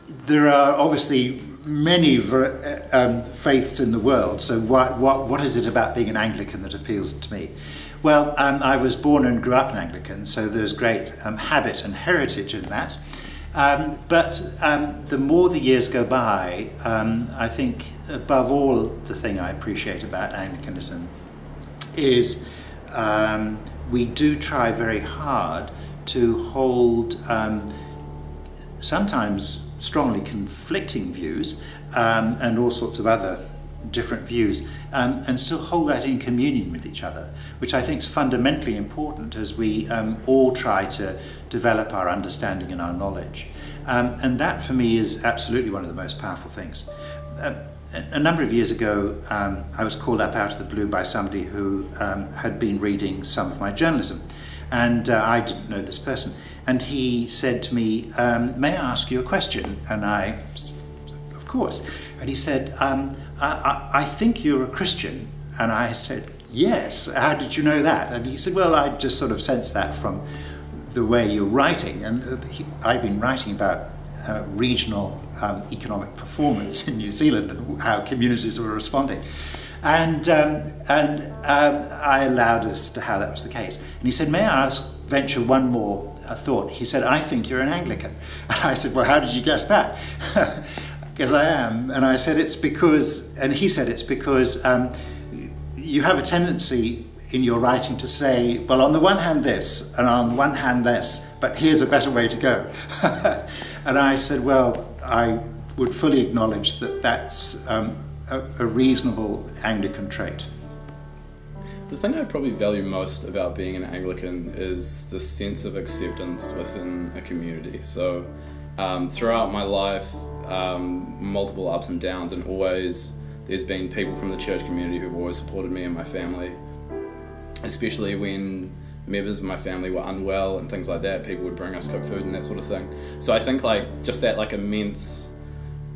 there are obviously many faiths in the world, so what is it about being an Anglican that appeals to me? Well, I was born and grew up an Anglican, so there's great habit and heritage in that. But the more the years go by, I think above all the thing I appreciate about Anglicanism is we do try very hard to hold sometimes strongly conflicting views and all sorts of other different views and still hold that in communion with each other, which I think is fundamentally important as we all try to develop our understanding and our knowledge. And that for me is absolutely one of the most powerful things. A number of years ago I was called up out of the blue by somebody who had been reading some of my journalism, and I didn't know this person, and he said to me, may I ask you a question? And I, of course. And he said, I think you're a Christian. And I said, yes, how did you know that? And he said, well, I just sort of sensed that from the way you're writing. And I've been writing about regional economic performance in New Zealand and how communities were responding. And I allowed as to how that was the case. And he said, may I venture one more thought? He said, I think you're an Anglican. And I said, well, how did you guess that? Because I am. And I said, it's because, and he said, it's because you have a tendency in your writing to say, well, on the one hand this, and on the one hand this, but here's a better way to go. And I said, well, I would fully acknowledge that that's a reasonable Anglican trait. The thing I probably value most about being an Anglican is the sense of acceptance within a community. So throughout my life, multiple ups and downs, and always there's been people from the church community who've always supported me and my family, especially when members of my family were unwell and things like that. People would bring us cooked food and that sort of thing. So I think just that immense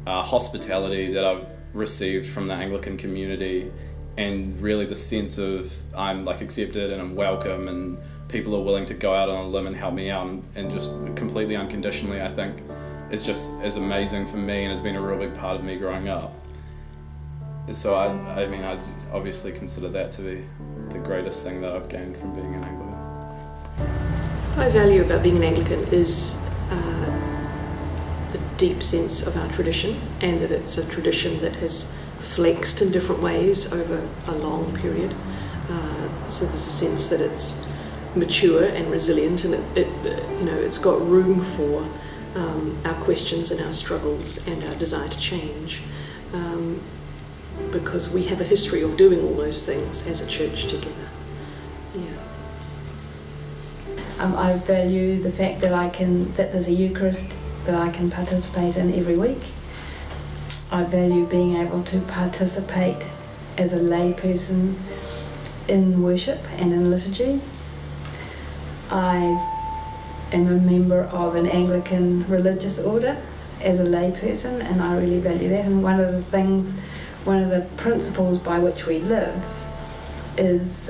hospitality that I've received from the Anglican community, and really the sense of I'm accepted and I'm welcome and people are willing to go out on a limb and help me out and just completely unconditionally, I think is just as amazing for me and has been a real big part of me growing up. So I mean, I'd obviously consider that to be the greatest thing that I've gained from being an Anglican. What I value about being an Anglican is the deep sense of our tradition, and that it's a tradition that has flexed in different ways over a long period. So there's a sense that it's mature and resilient, and it's got room for our questions and our struggles and our desire to change, because we have a history of doing all those things as a church together. Yeah. I value the fact that there's a Eucharist that I can participate in every week. I value being able to participate as a lay person in worship and in liturgy. I am a member of an Anglican religious order as a lay person, and I really value that. And one of the principles by which we live is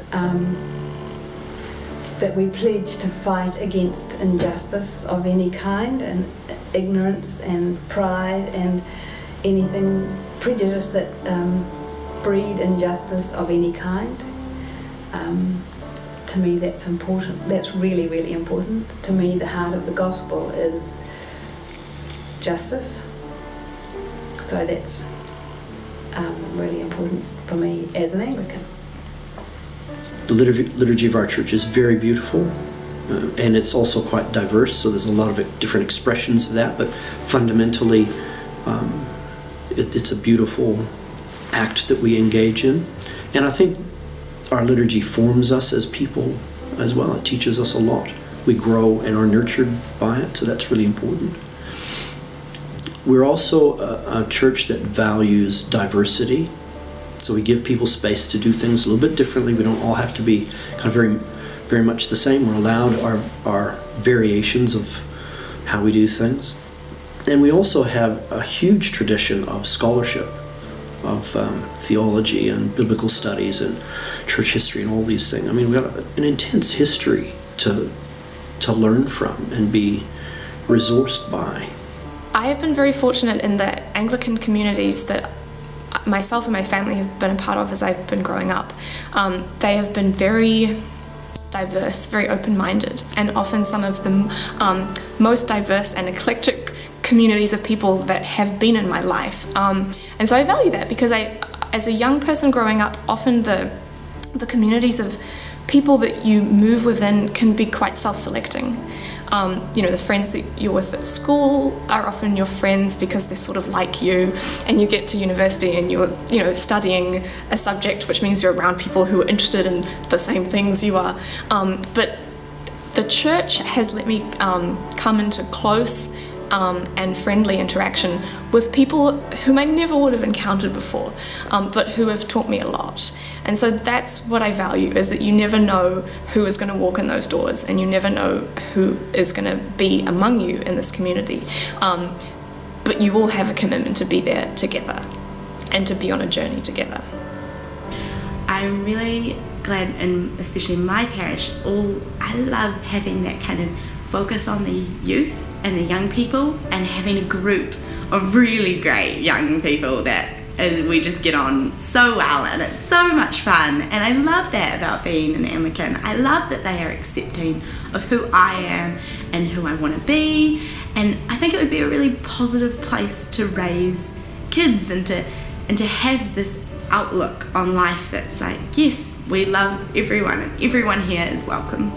that we pledge to fight against injustice of any kind, and ignorance and pride and prejudice that breed injustice of any kind. To me, that's important. That's really, really important. To me, the heart of the gospel is justice. So that's really important for me as an Anglican. The liturgy of our church is very beautiful, and it's also quite diverse, so there's a lot of different expressions of that, but fundamentally it's a beautiful act that we engage in. And I think our liturgy forms us as people as well. It teaches us a lot. We grow and are nurtured by it, so that's really important. We're also a church that values diversity. So we give people space to do things a little bit differently. We don't all have to be kind of very, very much the same. We're allowed our variations of how we do things. And we also have a huge tradition of scholarship, of theology and biblical studies and church history and all these things. I mean, we've got an intense history to learn from and be resourced by. I have been very fortunate in the Anglican communities that myself and my family have been a part of as I've been growing up. They have been very diverse, very open-minded, and often some of the most diverse and eclectic communities of people that have been in my life. And so I value that, because as a young person growing up, often the communities of people that you move within can be quite self-selecting. You know, the friends that you're with at school are often your friends because they're sort of like you, and you get to university and you're, you know, studying a subject, which means you're around people who are interested in the same things you are. But the church has let me come into close and friendly interaction with people whom I never would have encountered before, but who have taught me a lot. And so that's what I value, is that you never know who is going to walk in those doors, and you never know who is going to be among you in this community. But you all have a commitment to be there together and to be on a journey together. I'm really glad, and especially in my parish, I love having that kind of focus on the youth and the young people, and having a group of really great young people that we just get on so well, and it's so much fun. And I love that about being an Anglican. I love that they are accepting of who I am and who I want to be, and I think it would be a really positive place to raise kids and to have this outlook on life that's like, yes, we love everyone and everyone here is welcome.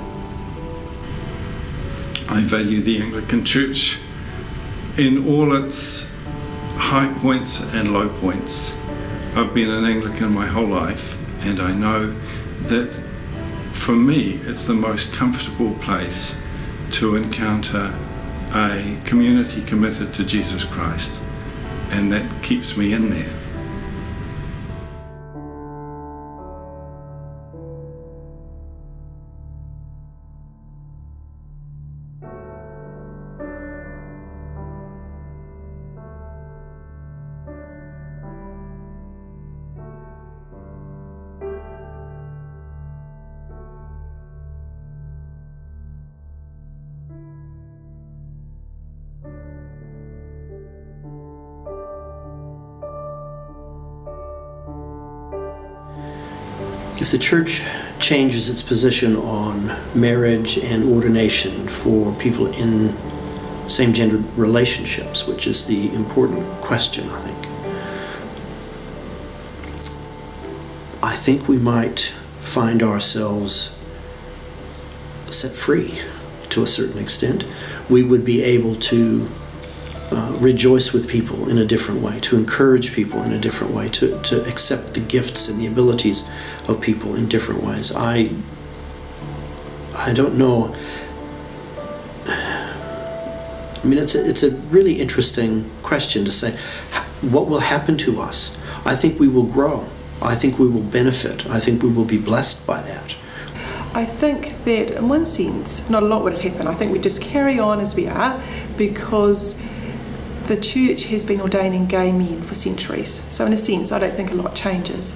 I value the Anglican Church in all its high points and low points. I've been an Anglican my whole life, and I know that for me it's the most comfortable place to encounter a community committed to Jesus Christ, and that keeps me in there. If the church changes its position on marriage and ordination for people in same-gendered relationships, which is the important question, I think we might find ourselves set free to a certain extent. We would be able to rejoice with people in a different way, to encourage people in a different way, to accept the gifts and the abilities of people in different ways. I don't know. I mean, it's a really interesting question to say, what will happen to us? I think we will grow. I think we will benefit. I think we will be blessed by that. I think that in one sense, not a lot would happen. I think we just carry on as we are, because the church has been ordaining gay men for centuries. So in a sense, I don't think a lot changes.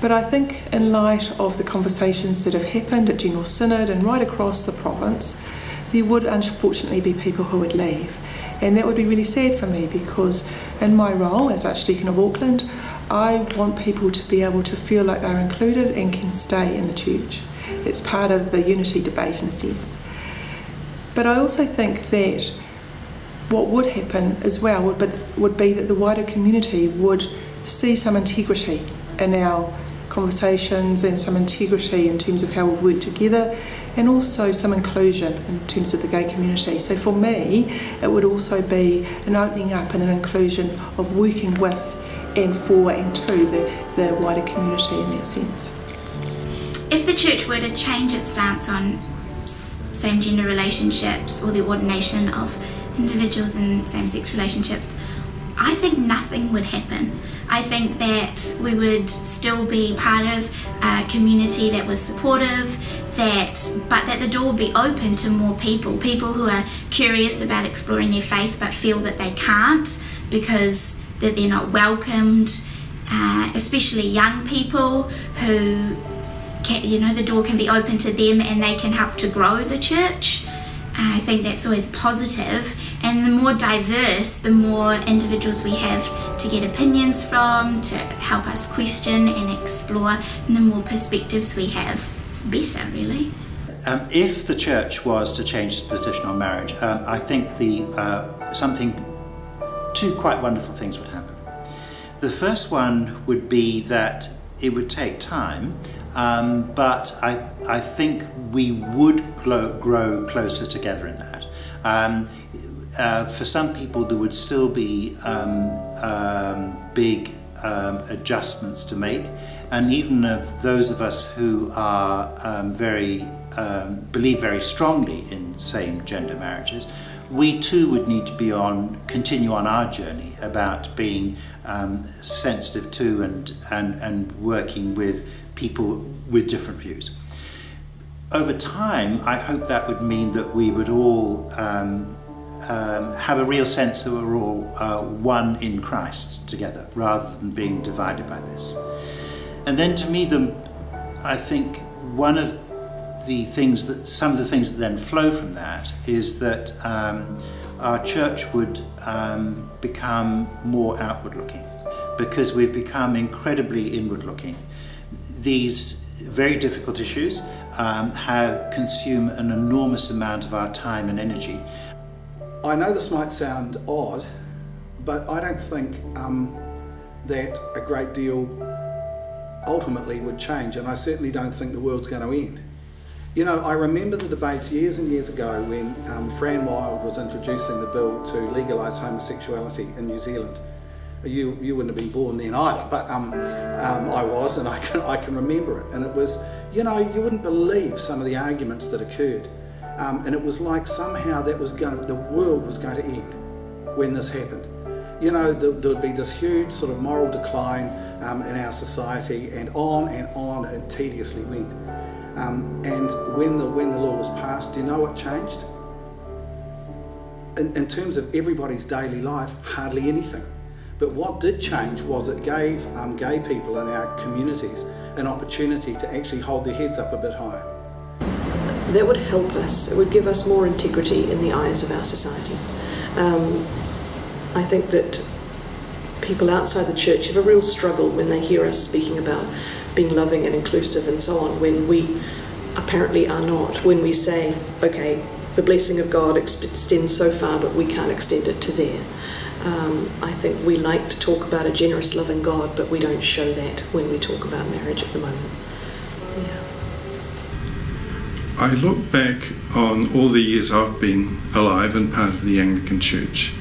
But I think in light of the conversations that have happened at General Synod and right across the province, there would unfortunately be people who would leave. And that would be really sad for me, because in my role as Archdeacon of Auckland, I want people to be able to feel like they're included and can stay in the church. It's part of the unity debate in a sense. But I also think that what would happen as well would be that the wider community would see some integrity in our conversations, and some integrity in terms of how we work together, and also some inclusion in terms of the gay community. So for me, it would also be an opening up and an inclusion of working with and for and to the wider community in that sense. If the church were to change its stance on same-gender relationships or the ordination of individuals in same-sex relationships, I think nothing would happen. I think that we would still be part of a community that was supportive, but that the door would be open to more people who are curious about exploring their faith but feel that they can't because that they're not welcomed, especially young people who the door can be open to them and they can help to grow the church. I think that's always positive, And the more diverse, the more individuals we have to get opinions from, to help us question and explore, and the more perspectives we have, better, really. If the church was to change its position on marriage, I think two quite wonderful things would happen. The first one would be that it would take time, but I think we would grow closer together in that. For some people there would still be big adjustments to make, and even of those of us who are believe very strongly in same-gender marriages, we too would need to continue on our journey about being sensitive to and working with people with different views. Over time, I hope that would mean that we would all have a real sense that we're all one in Christ together, rather than being divided by this. And then to me, I think one of some of the things that then flow from that is that our church would become more outward looking, because we've become incredibly inward looking. These very difficult issues consume an enormous amount of our time and energy. I know this might sound odd, but I don't think that a great deal ultimately would change, and I certainly don't think the world's going to end. You know, I remember the debates years and years ago when Fran Wild was introducing the bill to legalise homosexuality in New Zealand. You wouldn't have been born then either, but I was, and I can remember it. And it was, you know, you wouldn't believe some of the arguments that occurred. And it was like somehow the world was going to end when this happened. You know, there would be this huge sort of moral decline in our society, and on it tediously went. And when the law was passed, do you know what changed? In terms of everybody's daily life, hardly anything. But what did change was it gave gay people in our communities an opportunity to actually hold their heads up a bit higher. That would help us. It would give us more integrity in the eyes of our society. I think that people outside the church have a real struggle when they hear us speaking about being loving and inclusive and so on, when we apparently are not. When we say, okay, the blessing of God extends so far, but we can't extend it to there. I think we like to talk about a generous, loving God, but we don't show that when we talk about marriage at the moment. Yeah. I look back on all the years I've been alive and part of the Anglican Church,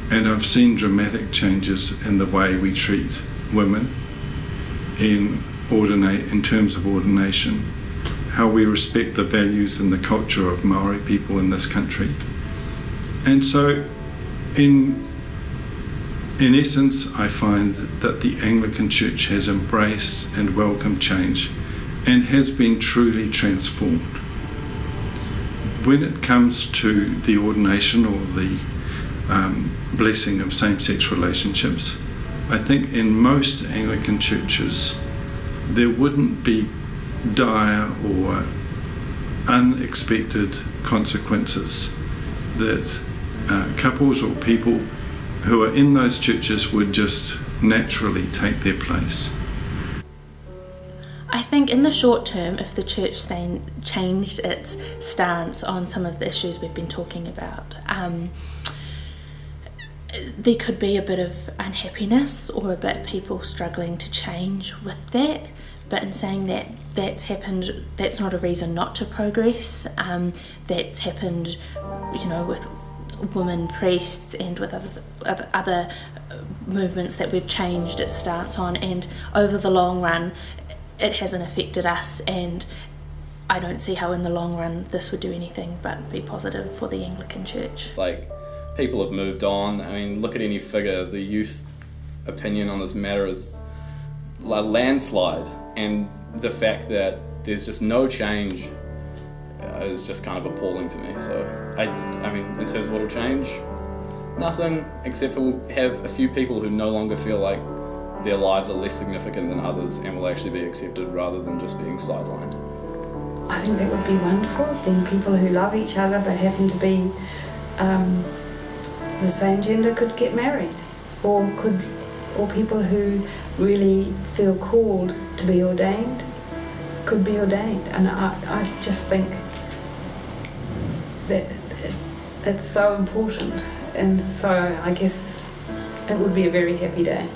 and I've seen dramatic changes in the way we treat women in terms of ordination, how we respect the values and the culture of Maori people in this country. And so in essence, I find that the Anglican Church has embraced and welcomed change and has been truly transformed. When it comes to the ordination or the blessing of same-sex relationships, I think in most Anglican churches there wouldn't be dire or unexpected consequences that couples or people who are in those churches would just naturally take their place. I think in the short term, if the church changed its stance on some of the issues we've been talking about, there could be a bit of unhappiness or a bit of people struggling to change with that. But in saying that, that's happened, that's not a reason not to progress. That's happened, you know, with women priests and with other movements that we've changed its stance on, and over the long run it hasn't affected us, and I don't see how in the long run this would do anything but be positive for the Anglican Church. Like, people have moved on. I mean, look at any figure. The youth opinion on this matter is a landslide, and the fact that there's just no change is just kind of appalling to me. So I mean, in terms of what will change, nothing, except for we'll have a few people who no longer feel like their lives are less significant than others and will actually be accepted rather than just being sidelined. I think that would be wonderful. Then people who love each other but happen to be the same gender could get married, or people who really feel called to be ordained could be ordained. And I just think that it's so important, and so I guess it would be a very happy day.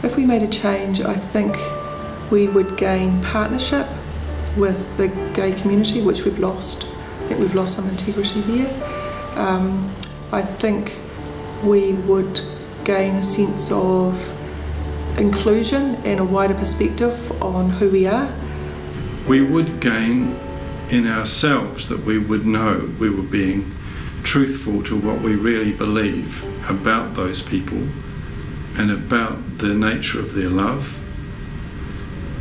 If we made a change, I think we would gain partnership with the gay community, which we've lost. I think we've lost some integrity there. I think we would gain a sense of inclusion and a wider perspective on who we are. We would gain in ourselves that we would know we were being truthful to what we really believe about those people and about the nature of their love.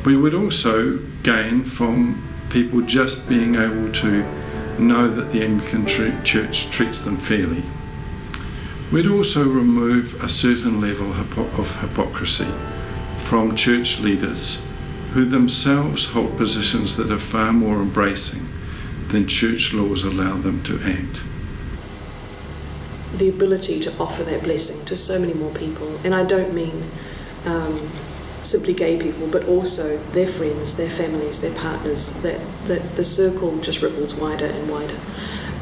We would also gain from people just being able to know that the Anglican Church treats them fairly. We'd also remove a certain level of hypocrisy from church leaders who themselves hold positions that are far more embracing than church laws allow them to act. The ability to offer that blessing to so many more people, and I don't mean simply gay people, but also their friends, their families, their partners, that the circle just ripples wider and wider.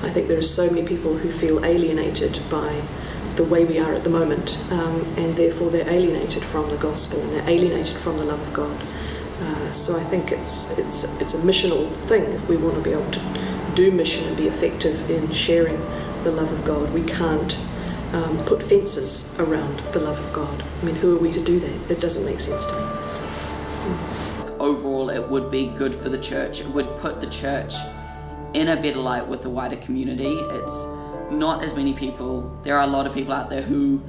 I think there are so many people who feel alienated by the way we are at the moment, and therefore they're alienated from the gospel and they're alienated from the love of God. So I think it's a missional thing. If we want to be able to do mission and be effective in sharing the love of God, we can't put fences around the love of God. I mean, who are we to do that? It doesn't make sense to me. Overall, it would be good for the church. It would put the church in a better light with the wider community. It's not as many people. There are a lot of people out there who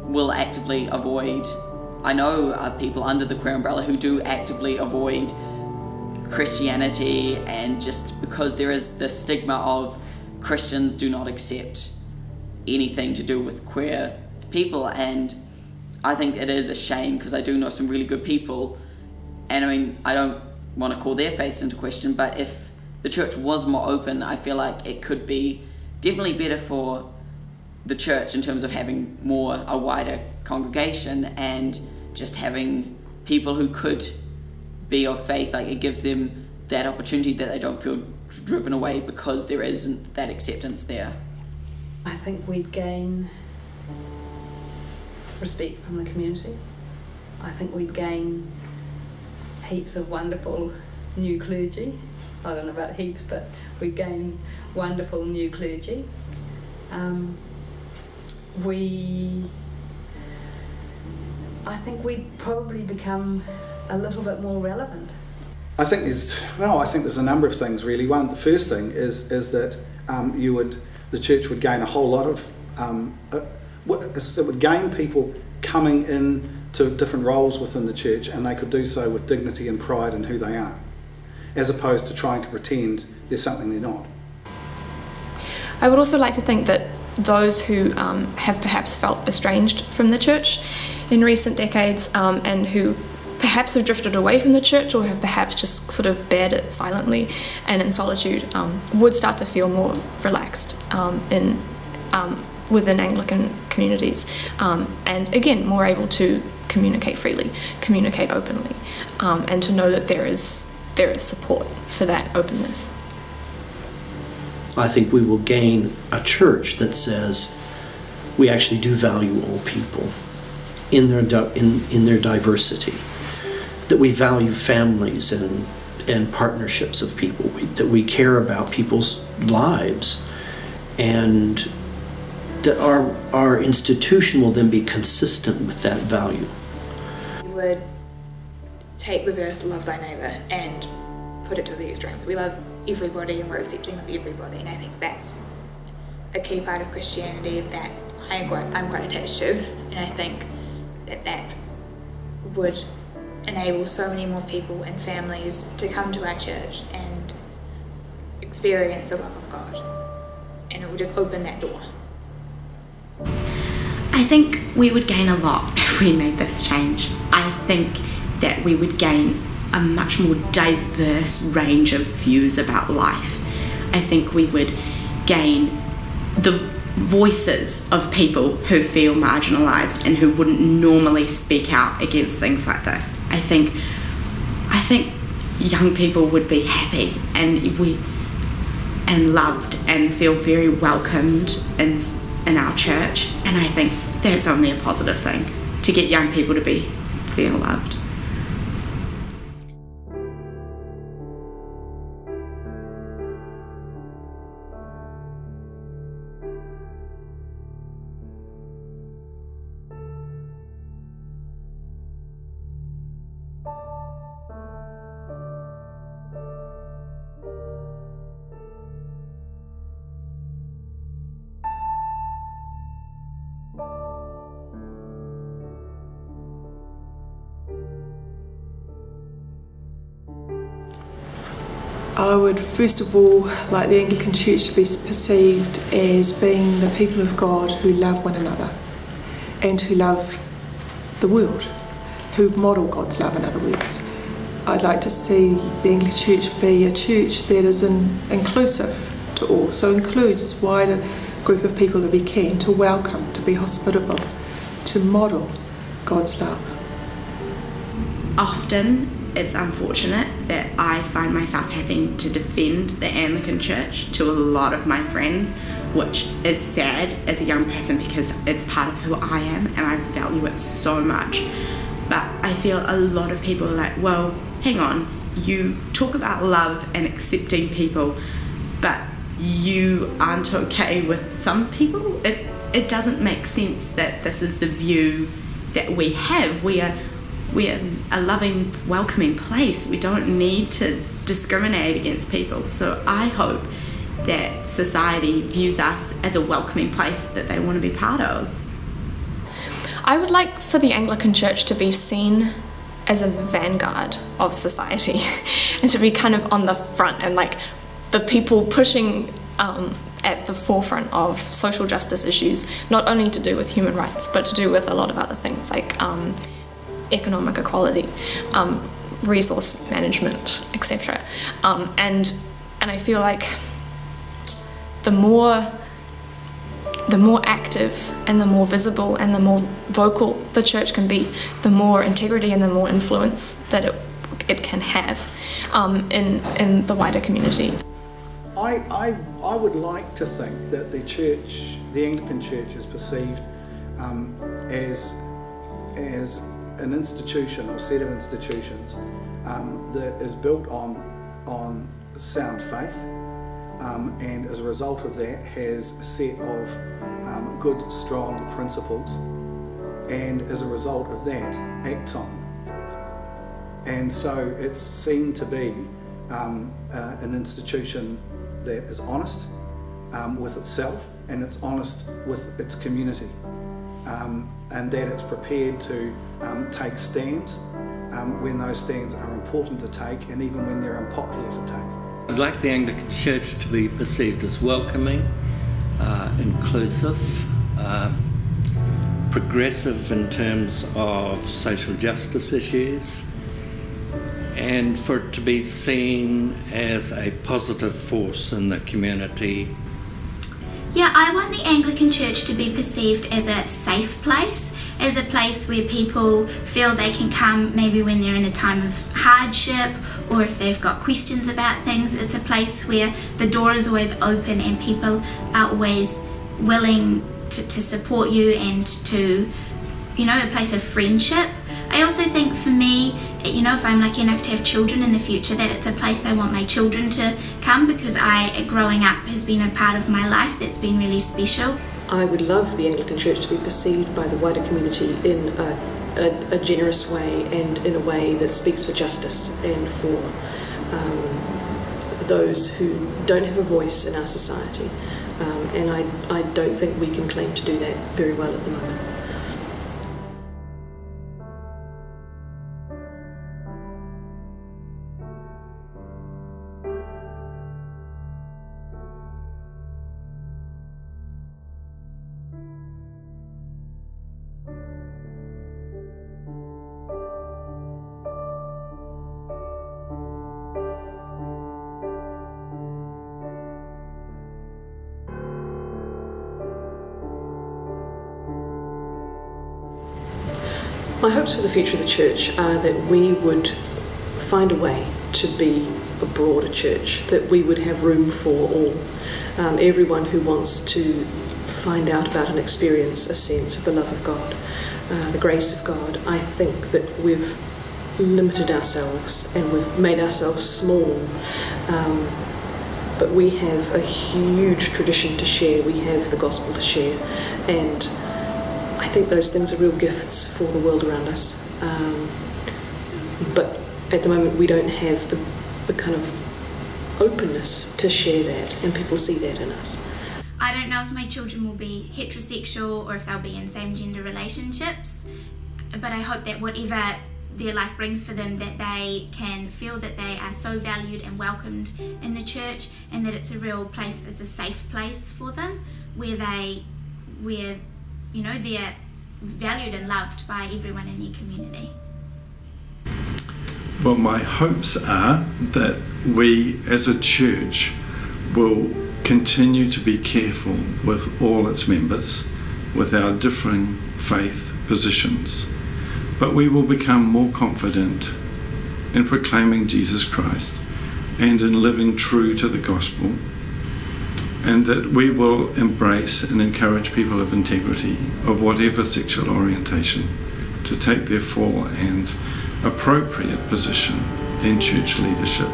will actively avoid. I know people under the queer umbrella who do actively avoid Christianity, and just because there is the stigma of Christians do not accept anything to do with queer people. And I think it is a shame, because I do know some really good people, and I mean, I don't want to call their faiths into question, but if the church was more open, I feel like it could be definitely better for the church in terms of having a wider congregation and just having people who could be of faith. Like, it gives them that opportunity that they don't feel driven away because there isn't that acceptance there. I think we'd gain respect from the community. I think we'd gain heaps of wonderful new clergy. I don't know about heaps, but we'd gain wonderful new clergy. I think we'd probably become a little bit more relevant. I think there's a number of things really. The first thing is that the church would gain a whole lot of, it would gain people coming in to different roles within the church, and they could do so with dignity and pride in who they are, as opposed to trying to pretend they're something they're not. I would also like to think that those who have perhaps felt estranged from the church in recent decades, and who perhaps have drifted away from the church, or have perhaps just sort of bared it silently and in solitude, would start to feel more relaxed within Anglican communities, and again more able to communicate freely, communicate openly, and to know that there is support for that openness. I think we will gain a church that says we actually do value all people in their diversity, that we value families and partnerships of people, that we care about people's lives, and that our institution will then be consistent with that value. We would take the verse, love thy neighbour, and put it to the extremes. We love everybody and we're accepting of everybody, and I think that's a key part of Christianity that I'm quite attached to, and I think that would enable so many more people and families to come to our church and experience the love of God, and it would just open that door. I think we would gain a lot if we made this change. I think that we would gain a much more diverse range of views about life. I think we would gain the voices of people who feel marginalised and who wouldn't normally speak out against things like this. I think young people would be happy and loved and feel very welcomed in our church, and I think that's only a positive thing, to get young people to feel loved. I would first of all like the Anglican Church to be perceived as being the people of God who love one another and who love the world, who model God's love, in other words. I'd like to see the Anglican Church be a church that is inclusive to all, so includes as wide a group of people as we can, to welcome, to be hospitable, to model God's love. Often it's unfortunate that I find myself having to defend the Anglican Church to a lot of my friends, which is sad as a young person because it's part of who I am and I value it so much. But I feel a lot of people are like, well, hang on, you talk about love and accepting people, but you aren't okay with some people? It doesn't make sense that this is the view that we have. We're a loving, welcoming place. We don't need to discriminate against people. So I hope that society views us as a welcoming place that they want to be part of. I would like for the Anglican Church to be seen as a vanguard of society and to be kind of on the front and like the people pushing at the forefront of social justice issues, not only to do with human rights, but to do with a lot of other things like economic equality, resource management, etc. And I feel like the more active and the more visible and the more vocal the church can be, the more integrity and the more influence that it can have in the wider community. I would like to think that the Anglican Church is perceived as an institution or set of institutions that is built on sound faith, and as a result of that has a set of good, strong principles, and as a result of that acts on them. And so it's seen to be an institution that is honest with itself and it's honest with its community. And that it's prepared to take stands when those stands are important to take and even when they're unpopular to take. I'd like the Anglican Church to be perceived as welcoming, inclusive, progressive in terms of social justice issues, and for it to be seen as a positive force in the community. Yeah, I want the Anglican Church to be perceived as a safe place, as a place where people feel they can come maybe when they're in a time of hardship or if they've got questions about things. It's a place where the door is always open and people are always willing to support you and to, you know, a place of friendship. I also think for me, you know, if I'm lucky enough to have children in the future, that it's a place I want my children to come, because growing up has been a part of my life that's been really special. I would love the Anglican Church to be perceived by the wider community in a generous way and in a way that speaks for justice and for those who don't have a voice in our society. and I don't think we can claim to do that very well at the moment. My hopes for the future of the church are that we would find a way to be a broader church, that we would have room for all. Everyone who wants to find out about and experience a sense of the love of God, the grace of God. I think that we've limited ourselves and we've made ourselves small, but we have a huge tradition to share. We have the gospel to share, and I think those things are real gifts for the world around us. But at the moment we don't have the kind of openness to share that, and people see that in us. I don't know if my children will be heterosexual or if they'll be in same-gender relationships, but I hope that whatever their life brings for them, that they can feel that they are so valued and welcomed in the church, and that it's a real place, it's a safe place for them, where you know, they're valued and loved by everyone in their community. Well, my hopes are that we as a church will continue to be careful with all its members, with our differing faith positions, but we will become more confident in proclaiming Jesus Christ and in living true to the gospel, and that we will embrace and encourage people of integrity, of whatever sexual orientation, to take their full and appropriate position in church leadership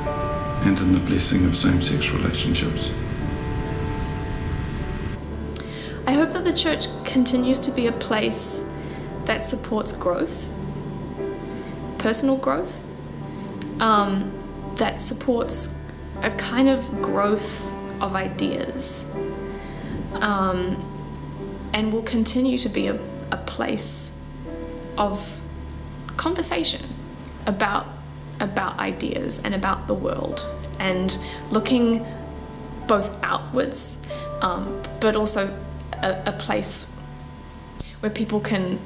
and in the blessing of same-sex relationships. I hope that the church continues to be a place that supports growth, personal growth, that supports a kind of growth of ideas, and will continue to be a place of conversation about ideas and about the world, and looking both outwards, but also a place where people can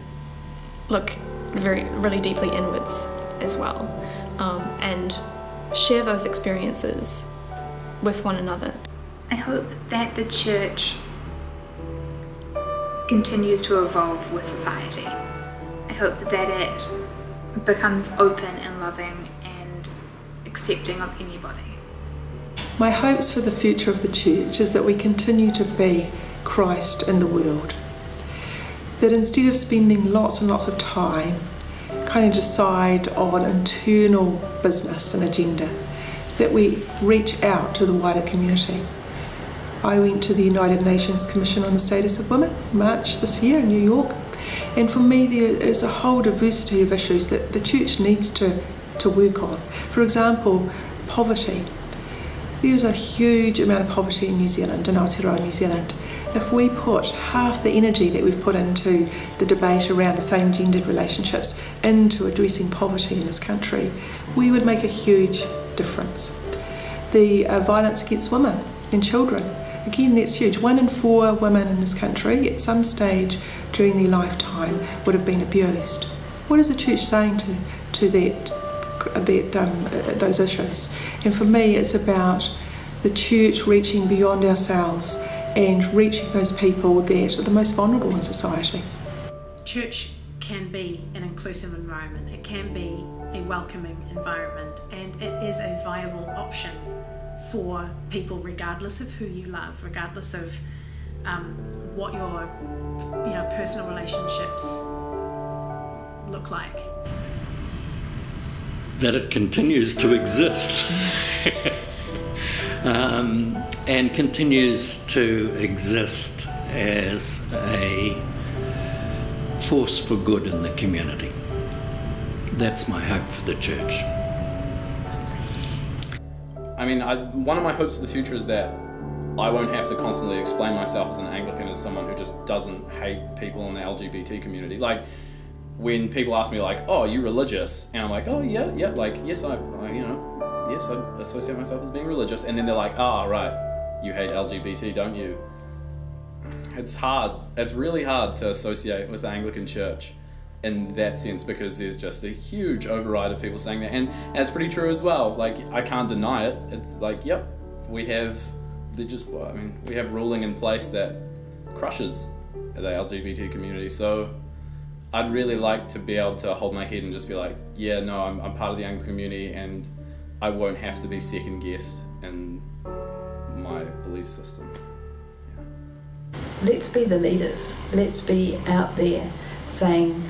look really deeply inwards as well, and share those experiences with one another. I hope that the church continues to evolve with society. I hope that it becomes open and loving and accepting of anybody. My hopes for the future of the church is that we continue to be Christ in the world. That instead of spending lots and lots of time kind of decide on internal business and agenda, that we reach out to the wider community. I went to the United Nations Commission on the Status of Women in March this year in New York, and for me there is a whole diversity of issues that the church needs to work on. For example, poverty. There's a huge amount of poverty in New Zealand, in Aotearoa New Zealand. If we put half the energy that we've put into the debate around the same-gendered relationships into addressing poverty in this country, we would make a huge difference. The violence against women and children, again, that's huge. 1 in 4 women in this country at some stage during their lifetime would have been abused. What is the church saying to those issues? And for me, it's about the church reaching beyond ourselves and reaching those people that are the most vulnerable in society. Church can be an inclusive environment, it can be a welcoming environment, and it is a viable option for people regardless of who you love, regardless of what your personal relationships look like. That it continues to exist and continues to exist as a force for good in the community. That's my hope for the church. I mean, one of my hopes for the future is that I won't have to constantly explain myself as an Anglican as someone who just doesn't hate people in the LGBT community. Like, when people ask me like, oh, are you religious? And I'm like, oh yeah, like, yes, I associate myself as being religious. And then they're like, ah, right, you hate LGBT, don't you? It's hard. It's really hard to associate with the Anglican Church in that sense, because there's just a huge override of people saying that, and that's pretty true as well. Like, I can't deny it. It's like, yep, we have ruling in place that crushes the LGBT community. So I'd really like to be able to hold my head and just be like, yeah, no, I'm part of the Anglican community, and I won't have to be second guessed in my belief system. Let's be the leaders. Let's be out there saying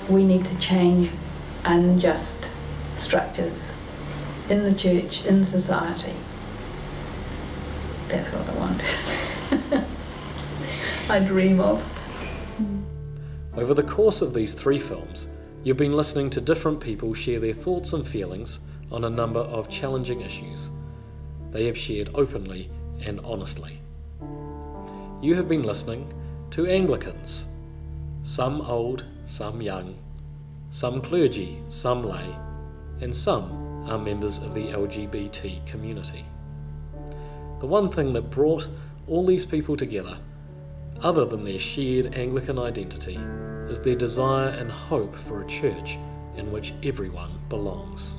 we need to change unjust structures in the church, in society. That's what I want. I dream of. Over the course of these 3 films, you've been listening to different people share their thoughts and feelings on a number of challenging issues. They have shared openly and honestly. You have been listening to Anglicans, some old, some young, some clergy, some lay, and some are members of the LGBT community. The one thing that brought all these people together, other than their shared Anglican identity, is their desire and hope for a church in which everyone belongs.